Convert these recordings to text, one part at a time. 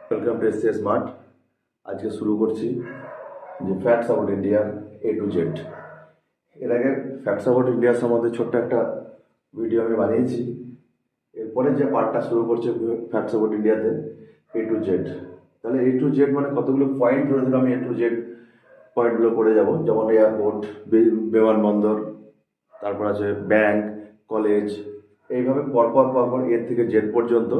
Welcome to SC smart. আজকে শুরু করছি যে ফ্যাক্টস অ্যাবাউট ইন্ডিয়ার এ টু জেড। এর আগে ফ্যাক্টস অ্যাবাউট ইন্ডিয়া সম্বন্ধে ছোট্ট একটা ভিডিও আমি বানিয়েছি। এরপরে যে পার্টটা শুরু করছে ফ্যাক্টস অ্যাবাউট ইন্ডিয়াতে এ টু জেড। তাহলে এ টু জেড মানে কতগুলো পয়েন্ট ধরে ধরে আমি এ টু জেড পয়েন্টগুলো করে যাব। যেমন এয়ারপোর্ট, বিমানবন্দর, তারপর আছে ব্যাংক, কলেজ, এইভাবে পরপর এর থেকে জেড পর্যন্ত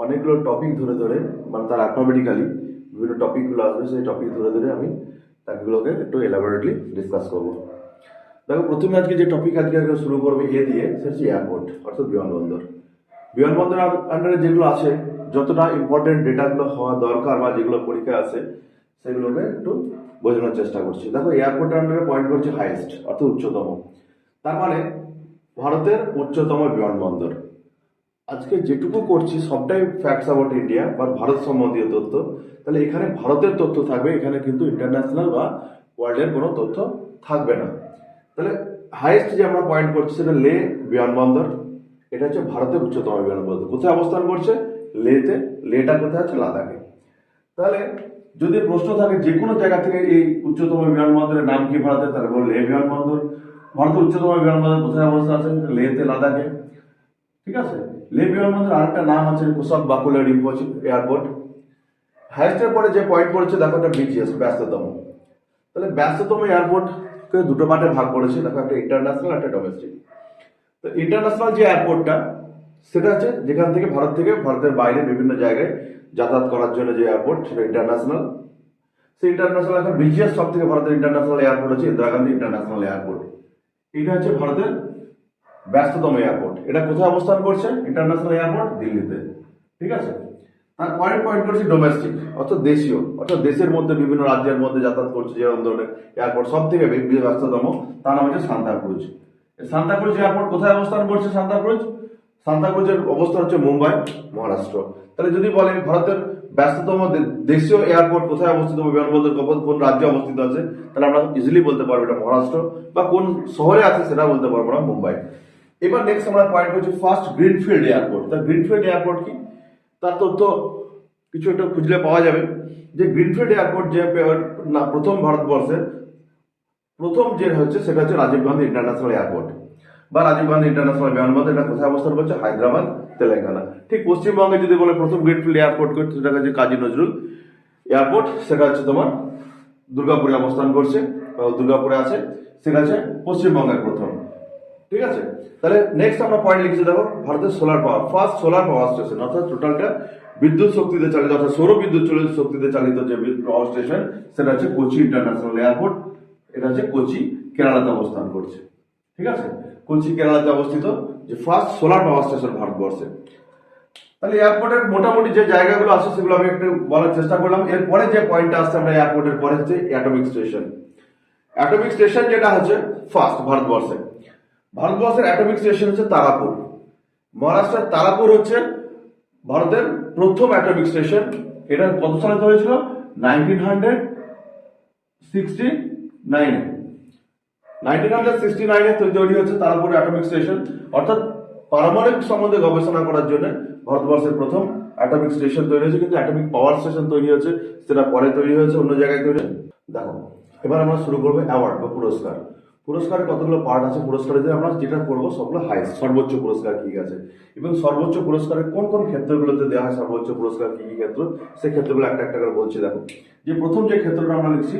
অনেকগুলো টপিক ধরে ধরে, মানে তার অ্যালফাবেটিক্যালি বিভিন্ন টপিকগুলো আসবে, সেই টপিক ধরে ধরে আমি তাগুলোকে একটু এলাবোরেটলি ডিসকাস করবো। দেখো, প্রথমে আজকে যে টপিক আজকে শুরু করবে এ দিয়ে, সেটা হচ্ছে এয়ারপোর্ট অর্থাৎ বিমানবন্দর। বিমানবন্দর আন্ডারে যেগুলো আছে, যতটা ইম্পর্টেন্ট ডেটাগুলো হওয়া দরকার বা যেগুলো পরীক্ষা আছে সেগুলোকে একটু বোঝানোর চেষ্টা করছি। দেখো, এয়ারপোর্টের আন্ডারে পয়েন্ট করছে হাইয়েস্ট অর্থাৎ উচ্চতম, তার মানে ভারতের উচ্চতম বিমানবন্দর। আজকে যেটুকু করছি সবটাই ফ্যাক্টস অ্যাবাউট ইন্ডিয়া বা ভারত সম্বন্ধীয় তথ্য। তাহলে এখানে ভারতের তথ্য থাকবে, এখানে কিন্তু ইন্টারন্যাশনাল বা ওয়ার্ল্ডের কোনো তথ্য থাকবে না। তাহলে হাইয়েস্ট যে আমরা পয়েন্ট করছি সেটা লে বিমানবন্দর। এটা হচ্ছে ভারতের উচ্চতম বিমানবন্দর। কোথায় অবস্থান করছে? লেতে। লেটা কোথায় আছে? লাদাখে। তাহলে যদি প্রশ্ন থাকে যে কোনো জায়গা থেকে এই উচ্চতম বিমানবন্দরের নাম কি ভারতের, তাহলে বলবো লে বিমানবন্দর। ভারতের উচ্চতম বিমানবন্দর কোথায় অবস্থা আছে? লেতে, লাদাখে। ঠিক আছে। লে বিমানবন্দর আরেকটা নাম আছে কুশক বাকুলা রিম্পোচি এয়ারপোর্ট। হাইয়েস্টের পরে যে পয়েন্ট পড়েছে দেখো, একটা বিজিএস, ব্যস্ততম। তাহলে ব্যস্ততম এয়ারপোর্টকে দুটো পার্টে ভাগ করেছে। দেখো, একটা ইন্টারন্যাশনাল, একটা ডোমেস্টিক। তো ইন্টারন্যাশনাল যে এয়ারপোর্টটা, সেটা আছে যেখান থেকে ভারতের বাইরে বিভিন্ন জায়গায় যাতায়াত করার জন্য যে এয়ারপোর্ট, সেটা ইন্টারন্যাশনাল। সেই ইন্টারন্যাশনাল এখন বিজিএস সব থেকে ভারতের ইন্টারন্যাশনাল এয়ারপোর্ট হচ্ছে ইন্দিরা গান্ধী ইন্টারন্যাশনাল এয়ারপোর্ট। এটা হচ্ছে ভারতের ব্যস্ততম এয়ারপোর্ট। এটা কোথায় অবস্থান করছে? ইন্টারন্যাশনাল এয়ারপোর্ট দিল্লিতে। ঠিক আছে। তার পয়েন্ট করছি ডোমেস্টিক অর্থাৎ দেশীয়, অর্থাৎ দেশের মধ্যে বিভিন্ন রাজ্যের মধ্যে যাতায়াত করছে যেরকম ধরনের এয়ারপোর্ট সব থেকে ব্যস্ততম, তার নাম হচ্ছে সান্তাক্রুজ। সান্তাক্রুজ এয়ারপোর্ট কোথায় অবস্থান করছে? সান্তাক্রুজের অবস্থান হচ্ছে মুম্বাই, মহারাষ্ট্র। তাহলে যদি বলে ভারতের ব্যস্ততম দেশীয় এয়ারপোর্ট কোথায় অবস্থিত, বিমানবন্দর কোন রাজ্যে অবস্থিত আছে, তাহলে আমরা ইজিলি বলতে পারবো এটা মহারাষ্ট্র, বা কোন শহরে আছে সেটা বলতে পারবো না, মুম্বাই। এবার নেক্সট আমরা পয়েন্ট করছি ফার্স্ট গ্রিনফিল্ড এয়ারপোর্ট। তা গ্রিনফিল্ড এয়ারপোর্ট কি, তার তথ্য কিছু একটা খুঁজলে পাওয়া যাবে। যে গ্রিনফিল্ড এয়ারপোর্ট যে না প্রথম ভারতবর্ষের প্রথম যে হচ্ছে সেটা হচ্ছে রাজীব গান্ধী ইন্টারন্যাশনাল এয়ারপোর্ট বা রাজীব গান্ধী ইন্টারন্যাশনাল বিমানবন্দর। এটা কোথায় অবস্থান করছে? হায়দ্রাবাদ, তেলেঙ্গানা। ঠিক পশ্চিমবঙ্গে যদি বলে প্রথম গ্রিনফিল্ড এয়ারপোর্ট করছে, সেটা হচ্ছে কাজী নজরুল এয়ারপোর্ট। সেটা হচ্ছে তোমার দুর্গাপুরে অবস্থান করছে, দুর্গাপুরে আছে। সেটা হচ্ছে পশ্চিমবঙ্গের প্রথম। ঠিক আছে। তাহলে নেক্সট আমরা পয়েন্ট লিখেছি, দেখো ভারতের solar power, first solar power station, অর্থাৎ টোটালটা বিদ্যুৎ শক্তিতে চালিত অর্থাৎ সৌর বিদ্যুৎ শক্তিতে চালিত যে পাওয়ার স্টেশন, সেটা হচ্ছে কোচি ইন্টারন্যাশনাল এয়ারপোর্ট। এটা হচ্ছে কোচি, কেরালাতে অবস্থান করছে। ঠিক আছে। কোচি কেরালাতে অবস্থিত যে ফার্স্ট সোলার পাওয়ার স্টেশন ভারতবর্ষে। তাহলে এয়ারপোর্টের মোটামুটি যে জায়গাগুলো আছে সেগুলো আমি একটু বলার চেষ্টা করলাম। এরপরে যে পয়েন্টটা আসছে আমরা এয়ারপোর্টের পরে হচ্ছে অ্যাটমিক স্টেশন। অ্যাটমিক স্টেশন যেটা হচ্ছে ফার্স্ট ভারতবর্ষের অ্যাটমিক স্টেশন হচ্ছে তারাপুর। মহারাষ্ট্রের তারাপুর হচ্ছে ভারতের প্রথম অ্যাটমিক স্টেশন। এটা কত সালে তৈরি হয়েছিল? 1969 তৈরি হচ্ছে তারাপুর অ্যাটমিক স্টেশন। অর্থাৎ পারমাণবিক সম্বন্ধে গবেষণা করার জন্য ভারতবর্ষের প্রথম অ্যাটমিক স্টেশন তৈরি হয়েছে। কিন্তু অ্যাটমিক পাওয়ার স্টেশন তৈরি হয়েছে সেটা পরে তৈরি হয়েছে, অন্য জায়গায় তৈরি। দেখো, এবার আমরা শুরু করবো অ্যাওয়ার্ড বা পুরস্কার। পুরস্কারের কতগুলো পার্ট আছে। পুরস্কারে আমরা যেটা করবো সবগুলো হাইস্ট, সর্বোচ্চ পুরস্কার কি আছে এবং সর্বোচ্চ পুরস্কারের কোন কোন ক্ষেত্রগুলোতে দেওয়া হয়, সর্বোচ্চ পুরস্কার কি কি ক্ষেত্র, সেই ক্ষেত্রগুলো একটা একটা করে বলছি। দেখো, যে প্রথম যে ক্ষেত্রটা আমরা লিখছি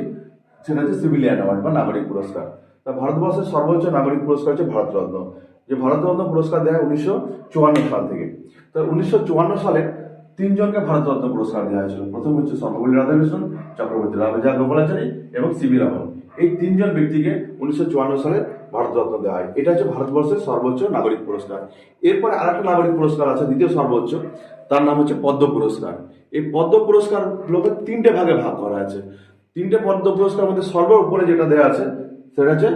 সেটা হচ্ছে সিভিলিয়ান অ্যাওয়ার্ড বা নাগরিক পুরস্কার। তা ভারতবর্ষের সর্বোচ্চ নাগরিক পুরস্কার হচ্ছে ভারতরত্ন। যে ভারতরত্ন পুরস্কার দেওয়া হয় 1954 সাল থেকে। তো 1954 সালে তিনজনকে ভারতরত্ন পুরস্কার দেওয়া হয়েছিল। প্রথম হচ্ছে সর্বপল্লী রাধাকৃষ্ণন, চক্রবর্তী রাজা গোপালাচারী এবং সিবি রামন। এই তিনজন ব্যক্তিকে 1954 সালে ভারতরত্ন দেওয়া হয়। এটা হচ্ছে ভারতবর্ষের সর্বোচ্চ নাগরিক পুরস্কার। এরপরে আরেকটা নাগরিক পুরস্কার আছে, দ্বিতীয় সর্বোচ্চ, তার নাম হচ্ছে পদ্ম পুরস্কার। এই পদ্ম পুরস্কারগুলোকে তিনটে ভাগে ভাগ করা আছে। তিনটে পদ্ম পুরস্কার মধ্যে সর্বোপরে যেটা দেওয়া আছে সেটা হচ্ছে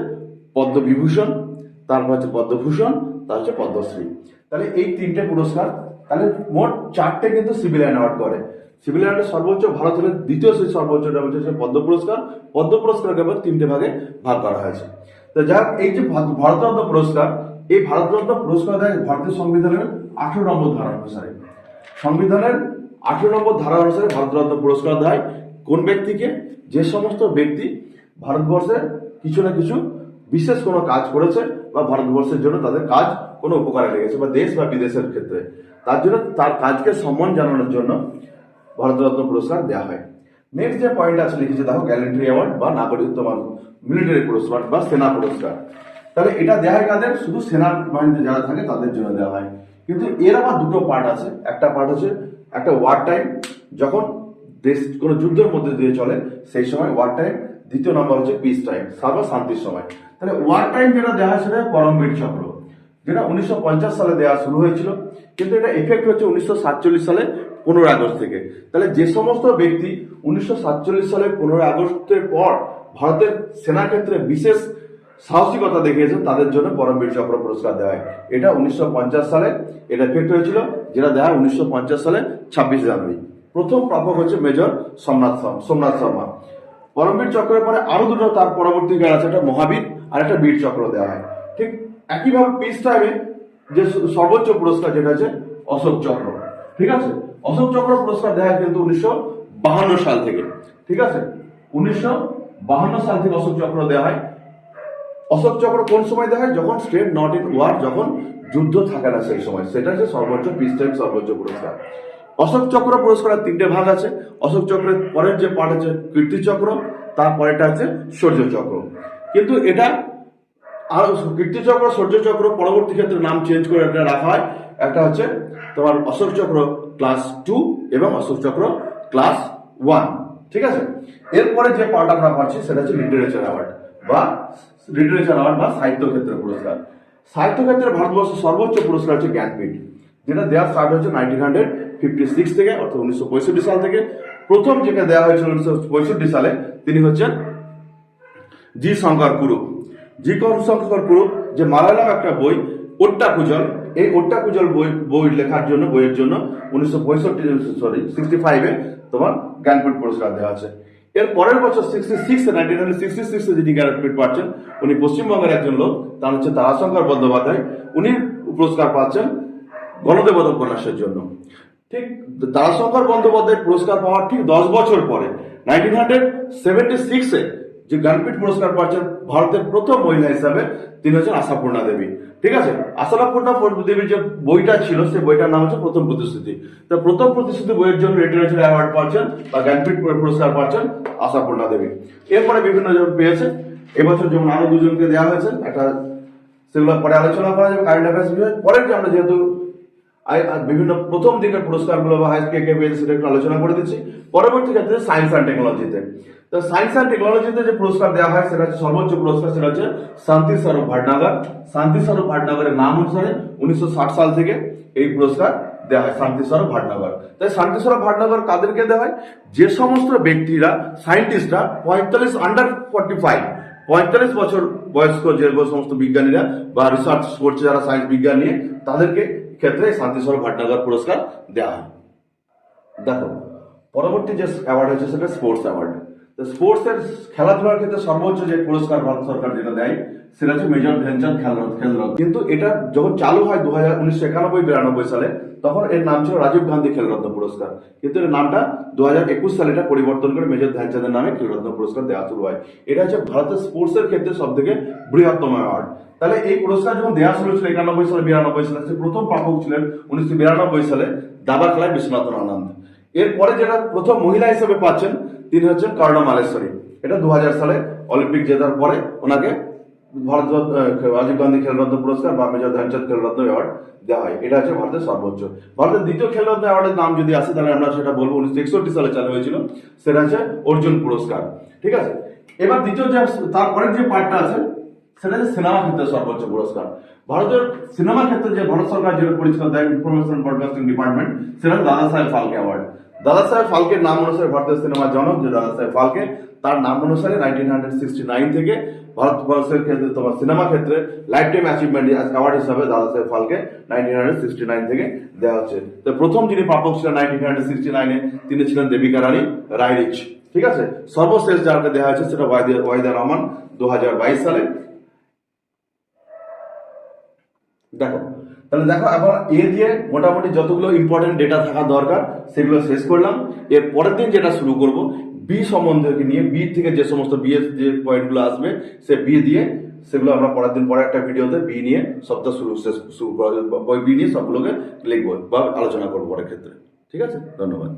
পদ্মবিভূষণ, তারপর হচ্ছে পদ্মভূষণ, তার হচ্ছে পদ্মশ্রী। তাহলে এই তিনটে পুরস্কার, তাহলে মোট চারটে কিন্তু সিভিলিয়ান অ্যাওয়ার্ড করে। সিভিলিয়ান অ্যাওয়ার্ড সর্বোচ্চ ভারত হলে দ্বিতীয় সেই সর্বোচ্চটা হচ্ছে পদ্ম পুরস্কার। পদ্ম পুরস্কারকে আবার তিনটে ভাগে ভাগ করা হয়েছে। তো যাক, এই যে ভারতরত্ন পুরস্কার, এই ভারতরত্ন পুরস্কার দেয় ভারতীয় সংবিধানের 18 নম্বর ধারা অনুসারে। সংবিধানের 18 নম্বর ধারা অনুসারে ভারতরত্ন পুরস্কার দেওয়া হয় কোন ব্যক্তিকে? যে সমস্ত ব্যক্তি ভারতবর্ষে কিছু না কিছু বিশেষ কোনো কাজ করেছে বা ভারতবর্ষের জন্য তাদের কাজ কোনো উপকারে লেগেছে বা দেশ বা বিদেশের ক্ষেত্রে, তার জন্য তার কাজকে সম্মান জানানোর জন্য ভারতরত্ন পুরস্কার দেওয়া হয়। নেক্সট যে পয়েন্ট আছে লিখেছে দেখো, গ্যালেন্ট্রি অ্যাওয়ার্ড বা নাগরিক তোমার মিলিটারি পুরস্কার বা সেনা পুরস্কার। তাহলে এটা দেওয়া হয় কাদের? শুধু সেনা বাহিনীতে যারা থাকে তাদের জন্য দেওয়া হয়। কিন্তু এর আবার দুটো পার্ট আছে। একটা পার্ট হচ্ছে একটা ওয়ার টাইম, যখন দেশ কোনো যুদ্ধের মধ্যে দিয়ে চলে সেই সময় ওয়ার টাইম। দ্বিতীয় নম্বর হচ্ছে পিস টাইম, শান্তির সময়। তাহলে ওয়ার টাইম যেটা দেওয়া হয় সেটা পরমবীর চক্র, যেটা 1950 সালে দেওয়া শুরু হয়েছিল, কিন্তু এটা এফেক্ট হচ্ছে 1947 সালে 15 আগস্ট থেকে। তাহলে যে সমস্ত ব্যক্তি 1947 সালে 15 আগস্টের পর ভারতের সেনা ক্ষেত্রে বিশেষ সাহসিকতা দেখিয়েছেন তাদের জন্য পরমবীর চক্র পুরস্কার দেওয়া হয়। এটা 1950 সালে এটা এফেক্ট হয়েছিল, যেটা দেওয়া হয় 1950 সালে 26 জানুয়ারি। প্রথম প্রাপক হচ্ছে মেজর সোমনাথ শর্মা। পরমবীর চক্রের পরে আরো দুটো তার পরবর্তী গান আছে, একটা মহাবীর আর একটা বীর চক্র দেওয়া হয়। ঠিক একইভাবে পিস টাইমে যে সর্বোচ্চ পুরস্কার যেটা আছে অশোক চক্র। ঠিক আছে, অশোক চক্র পুরস্কার দেওয়া হয় কিন্তু 1952 সাল থেকে। ঠিক আছে, 1952 সাল থেকে অশোক চক্র দেওয়া হয়। অশোক চক্র কোন সময় দেওয়া হয়? যখন স্টেট নট ইন ওয়ার, যখন যুদ্ধ থাকে না সেই সময়, সেটা হচ্ছে সর্বোচ্চ পিস টাইম সর্বোচ্চ পুরস্কার। অশোক চক্র পুরস্কারের 3টে ভাগ আছে। অশোক চক্রের পরের যে পার্ট হচ্ছে কীর্তি চক্র, তারপরেটা হচ্ছে শৌর্য চক্র। কিন্তু এটা আর কীর্তি চক্র শৌর্য চক্র পরবর্তী ক্ষেত্রে নাম চেঞ্জ করে এটা রাখা হয়। একটা হচ্ছে তোমার অশোক চক্র ক্লাস 2 এবং অশোক চক্র ক্লাস 1। ঠিক আছে, এরপরে যে পার্ট আমরা পাচ্ছি সেটা হচ্ছে লিটারেচার অ্যাওয়ার্ড বা সাহিত্য ক্ষেত্রে পুরস্কার। সাহিত্য ক্ষেত্রে ভারতবর্ষের সর্বোচ্চ পুরস্কার হচ্ছে জ্ঞানপীঠ, যেটা দেওয়া স্টার্ট হয়েছে 1956 থেকে, অর্থাৎ 1965 সাল থেকে। প্রথম যেটা দেওয়া হয়েছিল 1965 সালে, তিনি হচ্ছেন জি শঙ্কর কুরুপ। যে মালায়ালাম একটা বই ওট্টাকুজল, এই ওট্টাকুজল বই লেখার জন্য, বইয়ের জন্য 1965 তোমার জ্ঞানপীঠ পুরস্কার দেওয়া আছে। এর পরের বছর 1966 যিনি জ্ঞানপীঠ পাচ্ছেন, উনি পশ্চিমবঙ্গের একজন লোক, তার হচ্ছে তারাশঙ্কর বন্দ্যোপাধ্যায়। উনি পুরস্কার পাচ্ছেন গণদেবতা উপন্যাসের জন্য। ঠিক তারাশঙ্কর বন্দ্যোপাধ্যায় পুরস্কার পাওয়ার ঠিক 10 বছর পরে 1976 যে জ্ঞানপীঠ পুরস্কার পাচ্ছেন ভারতের প্রথম মহিলা হিসাবে, তিনি হচ্ছেন আশাপূর্ণা দেবী। ঠিক আছে, আশাপূর্ণা দেবীর যে বইটা ছিল সেই বইটার নাম হচ্ছে প্রথম প্রতিশ্রুতি। তো প্রথম প্রতিশ্রুতি বইয়ের জন্য লিটারেচার অ্যাওয়ার্ড পাচ্ছেন বা জ্ঞানপীঠ পুরস্কার পাচ্ছেন আশাপূর্ণা দেবী। এরপরে বিভিন্ন জন পেয়েছে। এবছর যেমন আরো দুজনকে দেওয়া হয়েছে, একটা সেগুলো পরে আলোচনা করা যাবে কারেন্ট অ্যাফেয়ার্স বিষয়ে। পরের যে আমরা যেহেতু বিভিন্ন প্রথম দিকের পুরস্কারগুলো বা কে কে পেয়েছে সেটা একটু আলোচনা করে দিচ্ছি। পরবর্তী ক্ষেত্রে সায়েন্স অ্যান্ড টেকনোলজিতে, তো সায়েন্স অ্যান্ড টেকনোলজিতে যে পুরস্কার দেওয়া হয় সেটা হচ্ছে সর্বোচ্চ পুরস্কার, সেটা হচ্ছে শান্তি স্বরূপ ভাটনগর। শান্তি স্বরূপ ভাটনগরের নাম অনুসারে 1960 সাল থেকে এই পুরস্কার দেওয়া হয়, শান্তি স্বরূপ ভাটনগর। তাই শান্তি স্বরূপ ভাটনগর কাদেরকে দেওয়া হয়? যে সমস্ত ব্যক্তিরা সায়েন্টিস্টরা 45 বছর বয়স্ক, যে সমস্ত বিজ্ঞানীরা বা রিসার্চ করছে যারা সায়েন্স বিজ্ঞান নিয়ে, তাদেরকে ক্ষেত্রে শান্তি স্বরূপ ভাটনগর পুরস্কার দেওয়া হয়। দেখো, পরবর্তী যে অ্যাওয়ার্ড হচ্ছে সেটা স্পোর্টস অ্যাওয়ার্ড। তো স্পোর্টস এর খেলাধুলার ক্ষেত্রে সর্বোচ্চ যে পুরস্কার ভারত সরকার যেটা দেয় সেটা হচ্ছে মেজর ধ্যানচাঁদ খেলরত্ন। কিন্তু এটা যখন চালু হয় 1991-92 সালে, তখন এর নাম ছিল রাজীব গান্ধী খেলরত্ন পুরস্কার। কিন্তু এর নামটা 2021 সালে এটা পরিবর্তন করে মেজর ধ্যানচাঁদের নামে খেলরত্ন পুরস্কার দেওয়া শুরু হয়। এটা হচ্ছে ভারতের স্পোর্টস এর ক্ষেত্রে সব থেকে বৃহত্তম অ্যাওয়ার্ড। তাহলে এই পুরস্কার যখন দেওয়া শুরু ছিল 91 সালে 92 সালে, প্রথম প্রাপক ছিলেন 1992 সালে দাবা খেলায় বিশ্বনাথন আনন্দ। এরপরে যেটা প্রথম মহিলা হিসেবে পাচ্ছেন তিনি হচ্ছেন কর্ণা মালেশ্বরী। এটা 2000 সালে অলিম্পিক জেতার পরে ওনাকে ভারত রাজীব গান্ধী খেলরত্ন পুরস্কার বা মেজর ধ্যানচাঁদ খেলরত্ন অ্যাওয়ার্ড দেওয়া হয়। এটা হচ্ছে ভারতের সর্বোচ্চ। ভারতের দ্বিতীয় খেলরত্ন অ্যাওয়ার্ডের নাম যদি আসে তাহলে আমরা সেটা বলবো 1961 সালে চালু হয়েছিল, সেটা হচ্ছে অর্জুন পুরস্কার। ঠিক আছে, এবার দ্বিতীয় যে তারপরের যে পার্টটা আছে সেটা হচ্ছে সিনেমা ক্ষেত্রে সর্বোচ্চ পুরস্কার। ভারতের সিনেমা ক্ষেত্রে যে ভারত সরকার যেটা পরিষ্কার দেয় ইনফরমেশন ব্রডকাস্টিং ডিপার্টমেন্ট, সেটা দাদা সাহেব ফালকে অ্যাওয়ার্ড। দাদা সাহেব ফালকের নাম অনুসারে ভারতের সিনেমার জনক যে দাদা সাহেব ফালকে, তার নাম অনুসারে 1969 থেকে ভারতবর্ষের ক্ষেত্রে তোমার সিনেমা ক্ষেত্রে লাইফ টাইম অ্যাচিভমেন্ট অ্যাওয়ার্ড হিসাবে দাদা সাহেব ফালকে 1969 থেকে দেওয়া হচ্ছে। তো প্রথম যিনি প্রাপক ছিলেন 1969-এ তিনি ছিলেন দেবিকা রানী রায়রিচ। ঠিক আছে, সর্বশেষ যাকে দেওয়া হয়েছে সেটা ওয়াহিদা রহমান 2022 সালে। দেখো, তাহলে দেখো এখন এ দিয়ে মোটামুটি যতগুলো ইম্পর্টেন্ট ডেটা থাকা দরকার সেগুলো শেষ করলাম। এর পরের দিন যেটা শুরু করব বি সম্বন্ধে নিয়ে, বি থেকে যে সমস্ত বি এর যে পয়েন্টগুলো আসবে সে বি দিয়ে সেগুলো আমরা পরের দিন পরে একটা ভিডিওতে বি নিয়ে সবটা শুরু বই বি নিয়ে সবগুলোকে লিখবো বা আলোচনা করবো পরের ক্ষেত্রে। ঠিক আছে, ধন্যবাদ।